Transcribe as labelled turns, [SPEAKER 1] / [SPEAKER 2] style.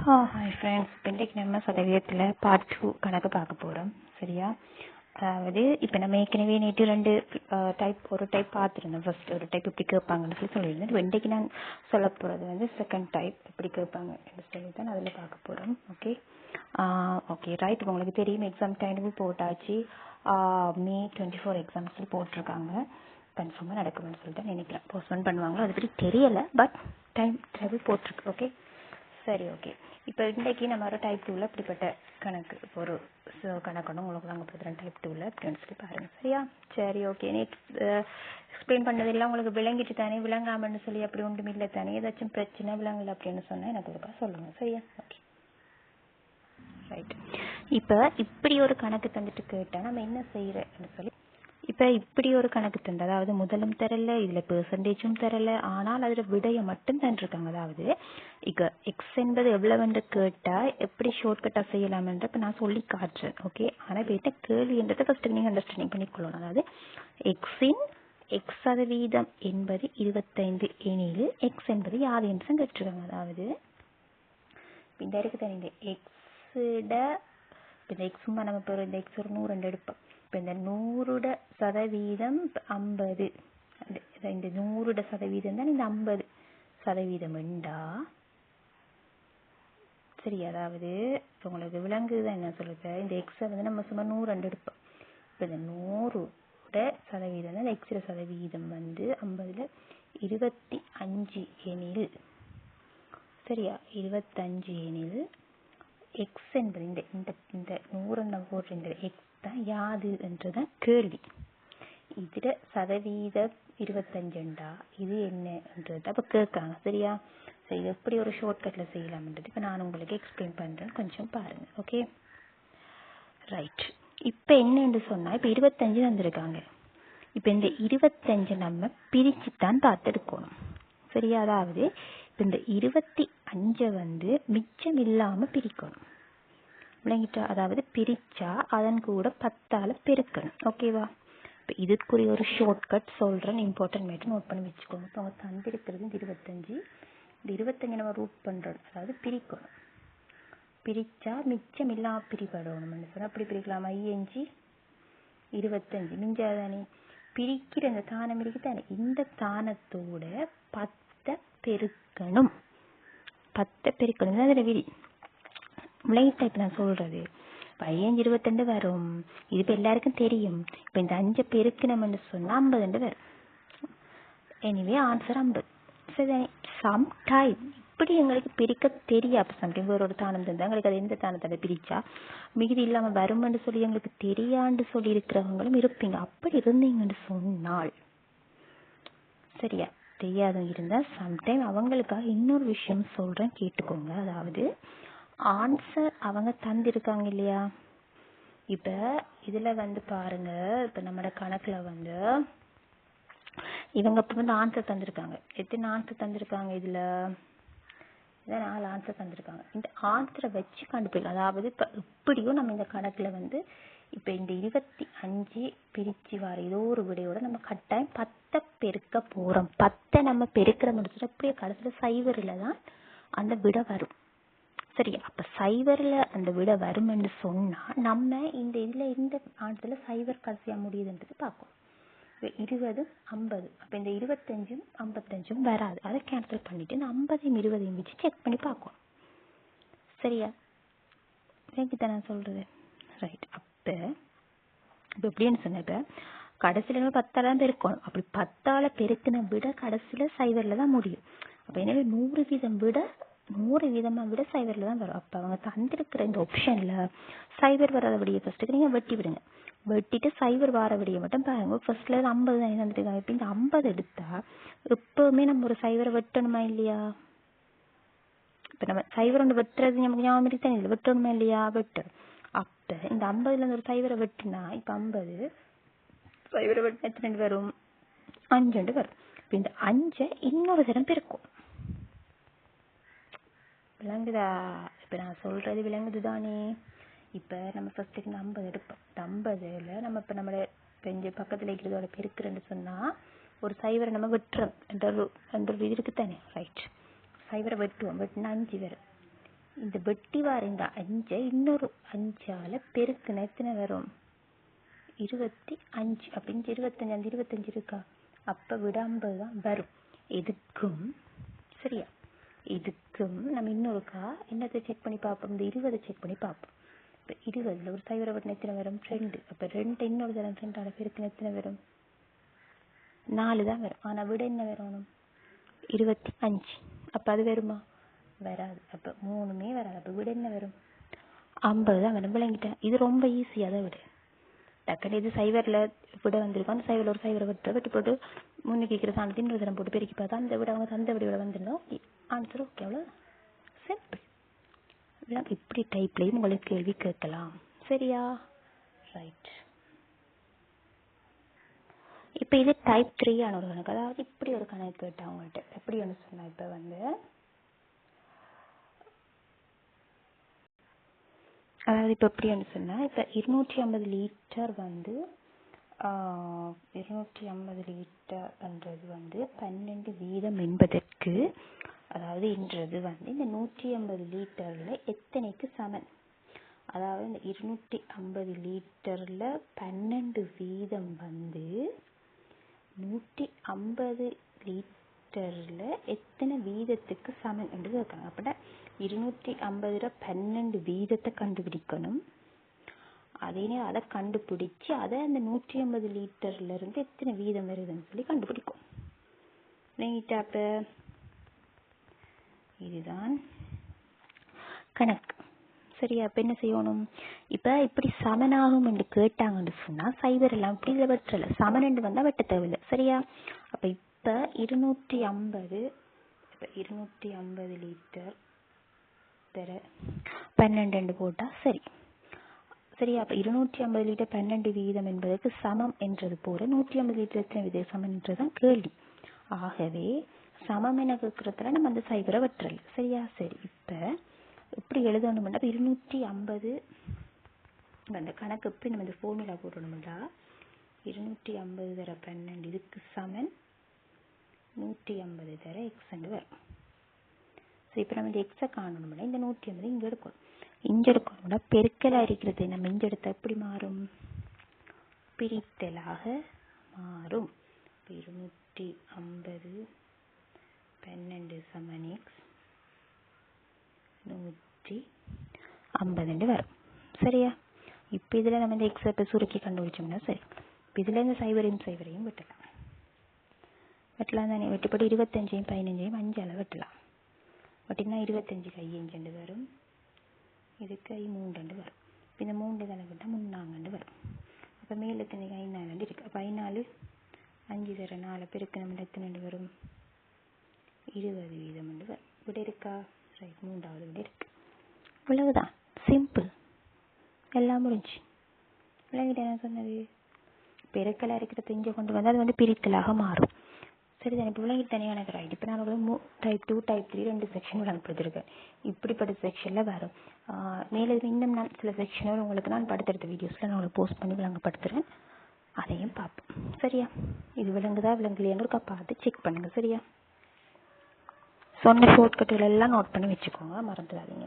[SPEAKER 1] Hi friends, இன்றைக்கு நம்ம சதவீதத்தில் பார்ட் 2 கணக்கு பார்க்க போகிறோம். சரியா? அதாவது இப்போ நம்ம ஏற்கனவே நேற்று ஒரு டைப் பார்த்துருந்தோம். ஃபர்ஸ்ட் ஒரு டைப் எப்படி கேட்பாங்கன்னு சொல்லியிருந்தேன். இன்றைக்கு நான் சொல்ல போகிறது செகண்ட் டைப் எப்படி கேட்பாங்க சொல்லி தான் அதில் பார்க்க போகிறோம். Okay right. உங்களுக்கு தெரியும், எக்ஸாம் டைம் போட்டாச்சு. May 24 எக்ஸாம்ஸ் போட்டிருக்காங்க. கன்ஃபார்மாக நடக்கும்னு சொல்லிட்டு நினைக்கிறேன். போஸ்ட்போன் பண்ணுவாங்களோ அதை பற்றி தெரியலை, பட் டைம் போட்டிருக்கு. ஓகே சரி, ஓகே. இப்போ இன்றைக்கி நம்ம ஒரு டைப் 2வில் இப்படிப்பட்ட கணக்கு ஒரு கணக்கணும் உங்களுக்கு நாங்கள் கொடுத்துறேன். டைப் 2வில் அப்படின்னு சொல்லி பாருங்கள். சரியா? சரி, ஓகே. எக்ஸ்பிளைன் பண்ணதெல்லாம் உங்களுக்கு விளங்கிட்டு தானே? விளங்காமன்னு சொல்லி அப்படி ஒன்றும் இல்லை தானே? ஏதாச்சும் பிரச்சனை விளங்கலை அப்படின்னு சொன்னால் எனக்கு ஒருக்கா சொல்லுங்கள். சரியா? Okay right. இப்போ இப்படி ஒரு கணக்கு தந்துட்டு கேட்டால் நம்ம என்ன செய்கிறேன்னு சொல்லி, இப்போ இப்படி ஒரு கணக்கு தந்து, அதாவது முதலும் தரல, இதில் பெர்சன்டேஜும் தரல, ஆனால் அதில் விடையை மட்டும் தந்துருக்காங்க. அதாவது இங்கே எக்ஸ் என்பது எவ்வளவுன்னு கேட்டால் எப்படி ஷார்ட்கட்டாக செய்யலாம்ன்ற இப்போ நான் சொல்லி காட்டுறேன். ஓகே, ஆனால் இப்போ என்ன கேள்வின்றதை ஃபஸ்ட்டு நீங்கள் அண்டர்ஸ்டாண்டிங் பண்ணிக்கொள்ளணும். அதாவது எக்ஸ் சதவீதம் என்பது 25 எனில் எக்ஸ் என்பது யாது என்று தான் கேட்டிருக்காங்க. அதாவது இந்த இருக்குது தானே, இந்த எக்ஸோட இந்த எக்ஸ் சும்மா நம்ம இப்போ இந்த எக்ஸ் ஒரு 100 எடுப்போம். இப்போ இந்த 100 சதவீதம் 50, இந்த 100 சதவீதம் தான் இந்த 50% உண்டா? சரி, அதாவது உங்களுக்கு விலங்குதான் என்ன சொல்லுது, இந்த எக்ஸை வந்து நம்ம சும்மா 100 எடுப்போம். இப்போ இந்த 100 சதவீதம் தான் எக்ஸோட சதவீதம் வந்து 50ல் 25 எனில், சரியா? 25 எனில் எக்ஸ் என்பது இந்த 100 போடுற இந்த எக்ஸ் தான் யாது என்றதான் கேள்வி. இதுல சதவீதம் 25 இது என்னன்றது அப்போ கேட்காங்க. சரியா? சரி, இது எப்படி ஒரு ஷார்ட்கட்ல செய்யலாம்ன்றது இப்போ நான் உங்களுக்கு எக்ஸ்பிளைன் பண்றேன், கொஞ்சம் பாருங்க. Okay right. இப்போ என்னன்னு சொன்னா, இப்போ 25 வந்திருக்காங்க. இப்போ இந்த 25 நம்ம பிரிச்சுத்தான் பார்த்து எடுக்கணும். சரியா? அதாவது இப்போ இந்த 25 வந்து மிச்சம் இல்லாம பிரிக்கணும். விளங்கிட்டா? அதாவது பிரிச்சா அதன் கூட 10ஆல பெருக்கணும். ஓகேவா? இப்போ இதுக்குரிய ஒரு ஷார்ட்கட் சொல்றேன், இம்பார்ட்டன்ட் மேட்டர் நோட் பண்ணி வச்சுக்கோங்க. இப்போ அவங்க தந்திருக்கிறது இந்த 25, இந்த 25 நம்ம ரூட் பண்றோம், அதாவது பிரிக்கணும். பிரிச்சா மிச்சம் இல்லாம பிரிபடணும்னு சொன்னா அப்படி பிரிக்கலாம். 5 25 மிஞ்சாதானே? பிரிக்கிற இந்த தானம் இருக்குதானே, இந்த தானத்தோட 10 பெருக்கணும். 10 பெருக்கணும் அதில் விதி. விளையிட்ட இப்போ நான் சொல்றது 5 22 வரும். இது இப்போ எல்லாருக்கும் தெரியும். இப்போ இந்த 5 பெருக்கணும்னு சொன்னா 50 வரும். Anyway answer 50. சரி, சம்டைம் இப்படி எங்களுக்கு பிரிக்க தெரியாது. சம்டைம் ஒரு தானம் தந்தா எங்களுக்கு அது எந்த தானத்தை பிரிச்சா மிகுதி இல்லாம வரும்னு சொல்லி எங்களுக்கு தெரியாண்டு சொல்லி இருக்கிறவங்களும் இருப்பீங்க. அப்படி இருந்தீங்கன்னு சொன்னால், சரியா, தெரியாதவங்க இருந்தா சம்டைம் அவங்களுக்காக இன்னொரு விஷயம் சொல்றேன், கேட்டுக்கோங்க. அதாவது ஆன்சர் அவங்க தந்திருக்காங்க இல்லையா? இப்ப இதுல வந்து பாருங்க, இப்ப நம்மளோட கணக்குல வந்து இவங்க இப்ப வந்து ஆன்சர் தந்திருக்காங்க. எத்தனை ஆன்சர் தந்திருக்காங்க? இதுல 4 ஆன்சர் தந்திருக்காங்க. இந்த ஆன்சரை வச்சு கண்டுபிடிக்கலாம். அதாவது இப்ப இப்படியும் நம்ம இந்த கணக்குல வந்து இப்ப இந்த 25 பிரிச்சு வர ஏதோ ஒரு விடையோட நம்ம கட்டாயம் 10 பெருக்க போறோம். 10 நம்ம பெருக்கிற முடிச்சுட்டு அப்படியே கடைசியில சைவரில தான் அந்த விடை வரும். சரியா? அப்ப சைவர்ல அந்த விட வரும்னு சொன்னா நம்ம இந்த இதுல இந்த ஆன்சர்ல சைவர் கடைசியா முடியுதுன்றது பார்க்கணும். 20 50, அப்ப இந்த 25 55 வராது, அதை கேன்சல் பண்ணிட்டு இந்த 50 20 வச்சு செக் பண்ணி பார்க்கணும். சரியா? நான் சொல்றது ரைட். அப்ப எப்படின்னு சொன்ன, கடைசியில நம்ம 10ஆல பெருக்கணும். அப்படி 10ஆல பெருக்கின விட கடைசியில சைவர்ல தான் முடியும். அப்ப எனவே 100% விட 100% விட சைவர்ல தான் வரும். அப்ப அவங்க தந்திருக்கிற இந்த ஆப்ஷன்ல சைவர் வராத விடையை ஃபர்ஸ்ட்டுக்கு நீங்க வெட்டி விடுங்க. வெட்டிட்டு சைவர் வார விடையை மட்டும் பாருங்க. ஃபர்ஸ்ட்ல 50 தான் தந்திருக்காங்க. இப்ப இந்த 50 எடுத்தா எப்பவுமே நம்ம ஒரு சைவரை வெட்டணுமா இல்லையா? இப்ப நம்ம சைவர் ஒன்று வெட்டுறது நமக்கு ஞாபகம் இருக்குதானே, இல்லை வெட்டணுமா இல்லையா? வெட்டு. அப்ப இந்த 50ல ஒரு சைவரை வெட்டுனா இப்ப 50 சைவரை வெட்டினா எத்தனை வரும்? 5 வரும். இப்ப இந்த 5 இன்னொரு தரம் பெருக்கும். விளங்குதா? இப்ப நான் சொல்றது விளங்குது தானே? இப்ப நம்ம ஃபர்ஸ்ட்டுக்கு இந்த 50 எடுப்போம். இந்த 50ல நம்ம இப்ப நம்மள பெஞ்சு பக்கத்துல இருக்கிறதோட பெருக்குறேன்னு சொன்னா ஒரு சைவரை நம்ம வெட்டுறோம் என்ற ஒரு இது இருக்குதானே? ரைட். சைவரை வெட்டுவோம். வெட்டினா 5 வரும். இந்த வெட்டி வார இந்த 5 இன்னொரு 5ஆல பெருக்குன எத்தனை வரும்? 25. அப்ப இங்க 25 அந்த 25 இருக்கா, அப்ப விட 50 தான் வரும். இதுக்கும் சரியா, இதுக்கும் நம்ம இன்னொருக்கா என்னத்தை செக் பண்ணி பார்ப்போம்? இந்த 20 செக் பண்ணி பார்ப்போம். இப்போ 20ல் ஒரு 0 வெட்டின எத்தனை வரும்? 2. அப்போ 2 இன்னொரு தரம் 2ஆல பெருக்குன எத்தனை வரும்? 4 தான் வரும். ஆனால் விட என்ன வரணும்? 25. அப்போ அது வருமா? வராது. அப்போ 3மே வராது. அப்போ விட என்ன வரும்? 50 தான் வரும். விளங்கிட்டேன். இது ரொம்ப ஈஸி. அதை விட டக்குனு இது 0ல் விட வந்திருக்கும். அந்த 0ல் ஒரு 0 வெட்டி போட்டு முன்னுக்கு இருக்கிற சாணத்தை இன்னொரு தரம் போட்டு பெருக்கி பார்த்தா அந்த விட அவங்க அந்த விட வந்திருந்தோம். Answer okay. அவ்வளோ சிம்பிள். இப்படி டைப்லையும் உங்களுக்கு கேள்வி கேட்கலாம். சரியா? ரைட். இப்போ இது டைப் 3 ஆன ஒரு கணக்கு. அதாவது இப்படி ஒரு கணக்கு கேட்டேன் அவங்கள்ட்ட. எப்படி ஒன்று சொன்னா, இப்போ அதாவது இப்போ எப்படி ஒன்று சொன்னா, இப்போ 250 லிட்டர் 250 லிட்டர்ன்றது 12 வீதம் என்பதற்கு, அதாவது இன்றது இந்த 150 லிட்டர்ல எத்தனைக்கு சமன்? அதாவது இந்த 250 லிட்டர்ல 12 வீதம் 150 லிட்டர்ல எத்தனை வீதத்துக்கு சமன் என்று கேட்கணும். அப்படின்னா 250 12 வீதத்தை கண்டுபிடிக்கணும். அதே அதை கண்டுபிடிச்சு அதை அந்த 150 லிட்டர்ல இருந்து எத்தனை வீதம் வருதுன்னு சொல்லி கண்டுபிடிக்கும். அப்ப இதுதான் கணக்கு. சரியா? அப்ப என்ன செய்யணும்? இப்ப இப்படி சமனாகும் என்று கேட்டாங்கன்னு சொன்னா 0 எல்லாம் இப்படி இதை வெட்டல, சமன் என்று வந்தா வெட்ட தேவையில்லை. சரியா? அப்ப இப்ப 250 லிட்டர் 12 போட்டா சரி. சரியா? அப்ப 250 லிட்டர் 12 வீதம் என்பதற்கு சமம் என்றது போல 150 லிட்டர் எத்தனை வீதம் சமம் என்றுதான் கேள்வி. ஆகவே சமம் என கேட்கறதுல நம்ம அந்த 0 வெட்டல. சரியா? சரி. இப்ப எப்படி எழுதணும்னா 250 அந்த கணக்கு எப்படி நம்ம இந்த ஃபார்முலா போடணும்னா 250 தர 12 இதுக்கு சமன் 150 தர x வரும். சரி. இப்போ நம்ம இந்த எக்ஸை காணணும்னா இந்த 150 இங்கே எடுக்கணும். இங்கே எடுக்கணும்னா பெருக்கலாக இருக்கிறது நம்ம இங்கே எடுத்தால் எப்படி மாறும்? பிரித்தலாக மாறும். 250 12 சமன் x 150 வரும். சரியா? இப்போ இதில் நம்ம இந்த எக்ஸை இப்போ சுருக்கி கண்டுபிடிச்சோம்னா சரி. இப்போ இதில் இந்த 0 வெட்டலாம் தானே. வெட்டிப்பட்டு 25 15 5ஆல் வெட்டலாம். வெட்டினா 25 கை 5 வரும், இது கை 3 வரும். இப்போ இந்த 3 தலை விட்டால் 3 வரும். அப்போ மேலே எத்தனை கை 4 இருக்கு. அப்போ 4 5 தர 4 பெருக்கு நம்ம எத்தனை வரும்? 20 வீதம் வரும். விட இருக்கா? ரைட். 3வது விட இருக்கு. இவ்வளவுதான். சிம்பிள். எல்லாம் முடிஞ்சு. விளங்கிட்ட என்ன சொன்னது? பெருக்கலாக இருக்கிறத இங்கே கொண்டு வந்து அது பிரித்தலாக மாறும். சரிதானே? இப்போ விளங்கிட்டு தனியாக எனக்கு ரைட். இப்போ நான் ஒரு டைப் 2 டைப் 3 2 செக்ஷன் விளங்கப்படுத்திருக்கேன். இப்படிப்பட்ட செக்ஷனில் வரும். மேலே இன்னும் நான் சில செக்ஷனில் உங்களுக்கு நான் படுத்தெடுத்த வீடியோஸில் நான் உங்களுக்கு போஸ்ட் பண்ணி விளங்கப்படுத்துகிறேன். அதையும் பார்ப்போம். சரியா? இது விளங்குதா விளங்கலையான்னு ஒரு பார்த்து செக் பண்ணுங்கள். சரியா? சொன்ன ஷார்ட்கட்டுகள் எல்லாம் நோட் பண்ணி வச்சுக்கோங்க, மறந்துடாதீங்க.